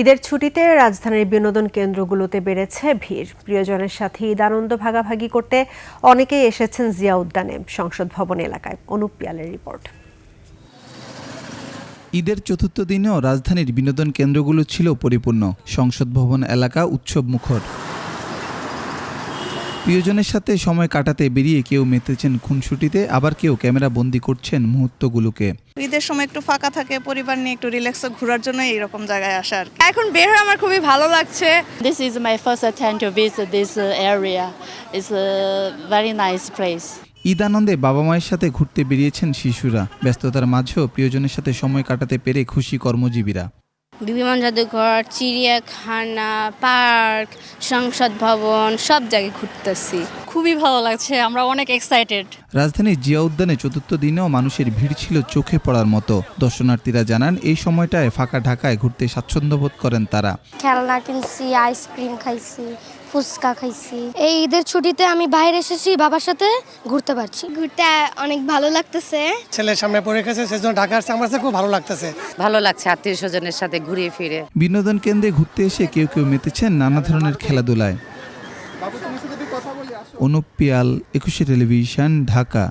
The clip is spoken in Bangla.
ঈদের ছুটিতে রাজধানীর বিনোদন কেন্দ্রগুলোতে বেড়েছে ভিড়। প্রিয়জনের সাথে ঈদ আনন্দ ভাগাভাগি করতে অনেকেই এসেছেন জিয়া উদ্যানে, সংসদ ভবন এলাকায়। অনুপ পিয়ালের রিপোর্ট। ঈদের চতুর্থ দিনেও রাজধানীর বিনোদন কেন্দ্রগুলো ছিল পরিপূর্ণ। সংসদ ভবন এলাকা উৎসব মুখর। প্রিয়জনের সাথে সময় কাটাতে বেরিয়ে কেউ মেতেছেন খুনসুটিতে, আবার কেউ ক্যামেরা বন্দি করছেন মুহূর্তগুলোকে। ঈদের সময় একটু ফাঁকা থাকে, পরিবার নিয়ে একটু রিল্যাক্সে ঘোরার জন্য এইরকম জায়গায় আসার। এখন বের হয়ে আমার খুবই ভালো লাগছে। This is my first attempt to visit this area. It's a very nice place. Eid আনন্দে বাবা মায়ের সাথে ঘুরতে বেরিয়েছেন শিশুরা। ব্যস্ততার মাঝেও প্রিয়জনের সাথে সময় কাটাতে পেরে খুশি কর্মজীবীরা। বিমান জাদুঘর, চিড়িয়াখানা, পার্ক, সংসদ ভবন সব জায়গায় ঘুরতেছি। খুবই ভালো লাগছে, আমরা অনেক এক্সাইটেড। রাজধানীর জিয়া উদ্যানে চতুর্থ দিনেও মানুষের ভিড় ছিল চোখে পড়ার মতো। দর্শনার্থীরা জানান এই সময়টায় ফাঁকা ঢাকায় ঘুরতে স্বাচ্ছন্দ্য বোধ করেন তারা। খেলনা কিনছি, আইসক্রিম খাইছি, ফুচকা খাইছি। এই ঈদের ছুটিতে আমি বাইরে এসেছি, বাবার সাথে ঘুরতে পারছি। ঘুরতে অনেক ভালো লাগতেছে। ছেলের সামনে পরীক্ষা আছে, সেজন্য ঢাকা আসছে। আমার কাছে খুব ভালো লাগতেছে। ভালো লাগছে আত্মীয় স্বজনের সাথে ঘুরে ফিরে। বিনোদন কেন্দ্রে ঘুরতে এসে কেউ কেউ মেতেছেন নানা ধরনের খেলাধুলায়। অনুপ পিয়াল, 21 টেলিভিশন, ঢাকা।